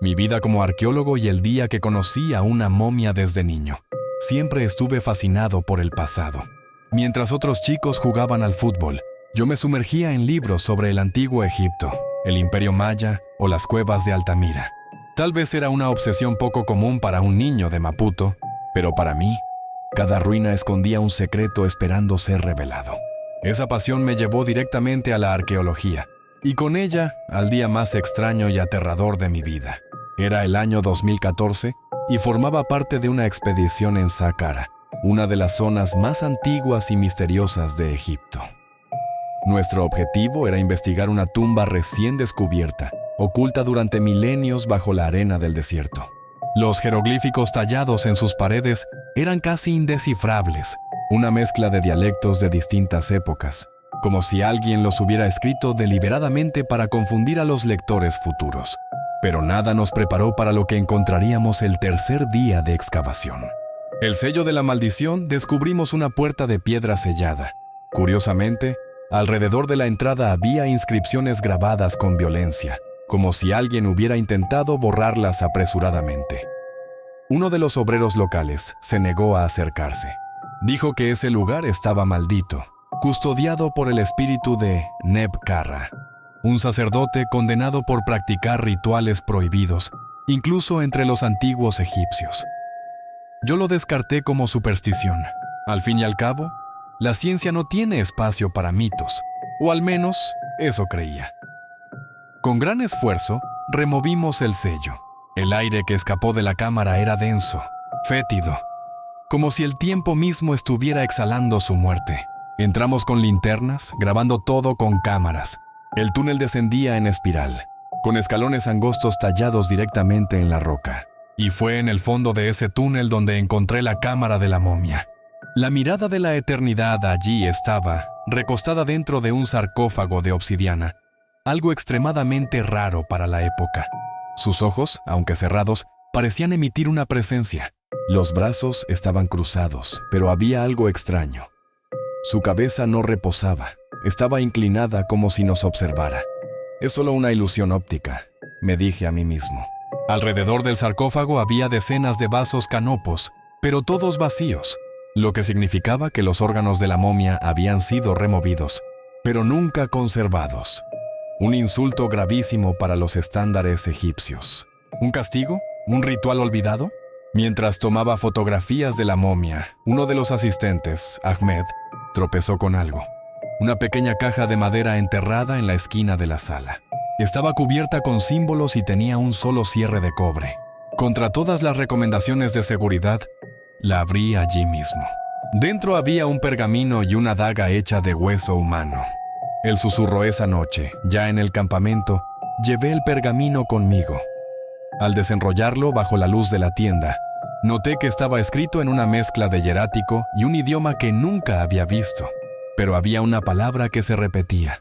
mi vida como arqueólogo y el día que conocí a una momia desde niño. Siempre estuve fascinado por el pasado. Mientras otros chicos jugaban al fútbol, yo me sumergía en libros sobre el antiguo Egipto, el Imperio Maya o las cuevas de Altamira. Tal vez era una obsesión poco común para un niño de Maputo, pero para mí, cada ruina escondía un secreto esperando ser revelado. Esa pasión me llevó directamente a la arqueología, y con ella al día más extraño y aterrador de mi vida. Era el año 2014 y formaba parte de una expedición en Saqqara, una de las zonas más antiguas y misteriosas de Egipto. Nuestro objetivo era investigar una tumba recién descubierta, oculta durante milenios bajo la arena del desierto. Los jeroglíficos tallados en sus paredes eran casi indescifrables, una mezcla de dialectos de distintas épocas, como si alguien los hubiera escrito deliberadamente para confundir a los lectores futuros. Pero nada nos preparó para lo que encontraríamos el tercer día de excavación. El sello de la maldición, descubrimos una puerta de piedra sellada. Curiosamente, alrededor de la entrada había inscripciones grabadas con violencia, como si alguien hubiera intentado borrarlas apresuradamente. Uno de los obreros locales se negó a acercarse. Dijo que ese lugar estaba maldito, custodiado por el espíritu de Neb-Karra, un sacerdote condenado por practicar rituales prohibidos, incluso entre los antiguos egipcios. Yo lo descarté como superstición. Al fin y al cabo, la ciencia no tiene espacio para mitos, o al menos eso creía. Con gran esfuerzo, removimos el sello. El aire que escapó de la cámara era denso, fétido, como si el tiempo mismo estuviera exhalando su muerte. Entramos con linternas, grabando todo con cámaras. El túnel descendía en espiral, con escalones angostos tallados directamente en la roca. Y fue en el fondo de ese túnel donde encontré la cámara de la momia. La mirada de la eternidad allí estaba, recostada dentro de un sarcófago de obsidiana, algo extremadamente raro para la época. Sus ojos, aunque cerrados, parecían emitir una presencia. Los brazos estaban cruzados, pero había algo extraño. Su cabeza no reposaba, estaba inclinada como si nos observara. Es solo una ilusión óptica, me dije a mí mismo. Alrededor del sarcófago había decenas de vasos canopos, pero todos vacíos, lo que significaba que los órganos de la momia habían sido removidos, pero nunca conservados. Un insulto gravísimo para los estándares egipcios. ¿Un castigo? ¿Un ritual olvidado? Mientras tomaba fotografías de la momia, uno de los asistentes, Ahmed, tropezó con algo. Una pequeña caja de madera enterrada en la esquina de la sala. Estaba cubierta con símbolos y tenía un solo cierre de cobre. Contra todas las recomendaciones de seguridad, la abrí allí mismo. Dentro había un pergamino y una daga hecha de hueso humano. Él susurró esa noche, ya en el campamento, llevé el pergamino conmigo. Al desenrollarlo bajo la luz de la tienda, noté que estaba escrito en una mezcla de hierático y un idioma que nunca había visto. Pero había una palabra que se repetía: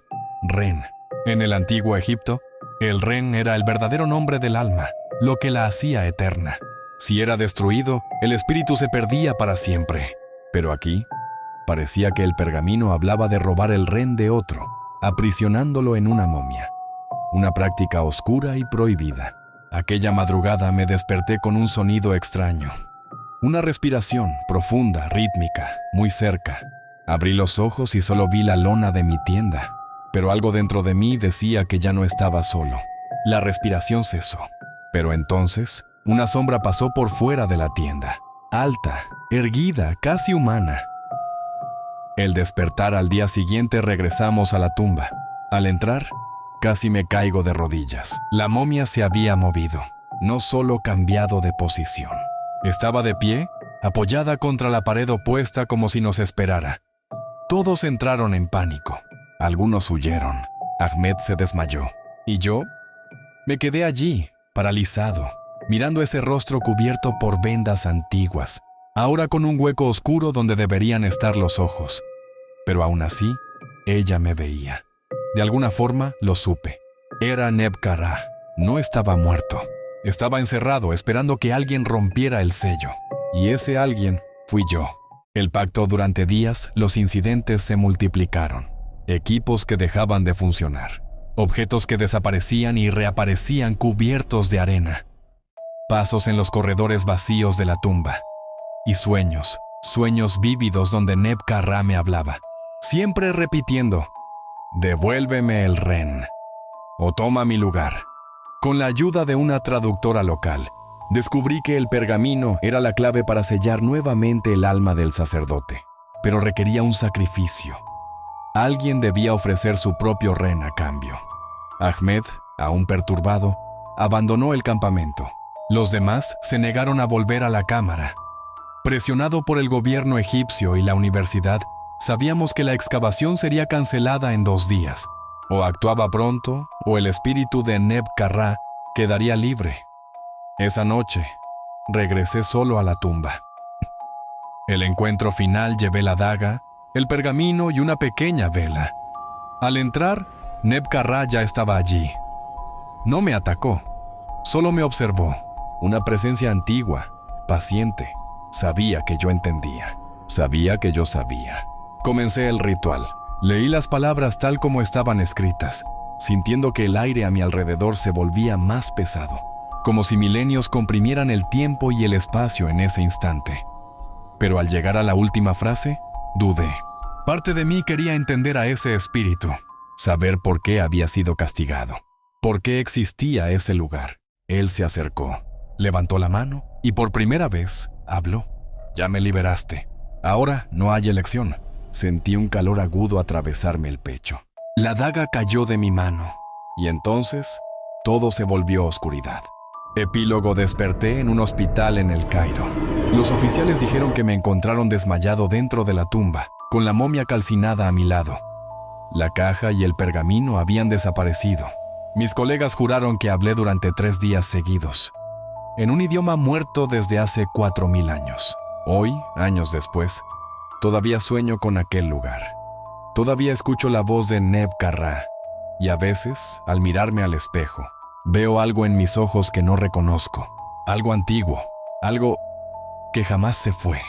Ren. En el antiguo Egipto, el Ren era el verdadero nombre del alma, lo que la hacía eterna. Si era destruido, el espíritu se perdía para siempre. Pero aquí, parecía que el pergamino hablaba de robar el Ren de otro, aprisionándolo en una momia. Una práctica oscura y prohibida. Aquella madrugada me desperté con un sonido extraño. Una respiración profunda, rítmica, muy cerca. Abrí los ojos y solo vi la lona de mi tienda. Pero algo dentro de mí decía que ya no estaba solo. La respiración cesó. Pero entonces, una sombra pasó por fuera de la tienda. Alta, erguida, casi humana. El despertar al día siguiente regresamos a la tumba. Al entrar, casi me caigo de rodillas. La momia se había movido, no solo cambiado de posición. Estaba de pie, apoyada contra la pared opuesta como si nos esperara. Todos entraron en pánico. Algunos huyeron. Ahmed se desmayó. Y yo me quedé allí, paralizado, mirando ese rostro cubierto por vendas antiguas, ahora con un hueco oscuro donde deberían estar los ojos. Pero aún así, ella me veía. De alguna forma, lo supe. Era Neb-Karra. No estaba muerto. Estaba encerrado, esperando que alguien rompiera el sello. Y ese alguien fui yo. El pacto durante días, los incidentes se multiplicaron. Equipos que dejaban de funcionar. Objetos que desaparecían y reaparecían cubiertos de arena. pasos en los corredores vacíos de la tumba y sueños vívidos donde Neb-Karra me hablaba, siempre repitiendo: «Devuélveme el ren» o «Toma mi lugar». Con la ayuda de una traductora local, descubrí que el pergamino era la clave para sellar nuevamente el alma del sacerdote, pero requería un sacrificio. Alguien debía ofrecer su propio ren a cambio. Ahmed, aún perturbado, abandonó el campamento. Los demás se negaron a volver a la cámara. Presionado por el gobierno egipcio y la universidad, sabíamos que la excavación sería cancelada en 2 días. O actuaba pronto, o el espíritu de Neb-Karra quedaría libre. Esa noche, regresé solo a la tumba. El encuentro final llevé la daga, el pergamino y una pequeña vela. Al entrar, Neb-Karra ya estaba allí. No me atacó, solo me observó. Una presencia antigua, paciente. Sabía que yo entendía. Sabía que yo sabía. Comencé el ritual. Leí las palabras tal como estaban escritas, sintiendo que el aire a mi alrededor se volvía más pesado, como si milenios comprimieran el tiempo y el espacio en ese instante. Pero al llegar a la última frase, dudé. Parte de mí quería entender a ese espíritu, saber por qué había sido castigado, por qué existía ese lugar. Él se acercó, levantó la mano y por primera vez habló. «Ya me liberaste. Ahora no hay elección». Sentí un calor agudo atravesarme el pecho. La daga cayó de mi mano y entonces todo se volvió oscuridad. Epílogo: desperté en un hospital en El Cairo. Los oficiales dijeron que me encontraron desmayado dentro de la tumba, con la momia calcinada a mi lado. La caja y el pergamino habían desaparecido. Mis colegas juraron que hablé durante 3 días seguidos, en un idioma muerto desde hace 4000 años. Hoy, años después, todavía sueño con aquel lugar. Todavía escucho la voz de Neb-Karra y a veces, al mirarme al espejo, veo algo en mis ojos que no reconozco, algo antiguo, algo que jamás se fue.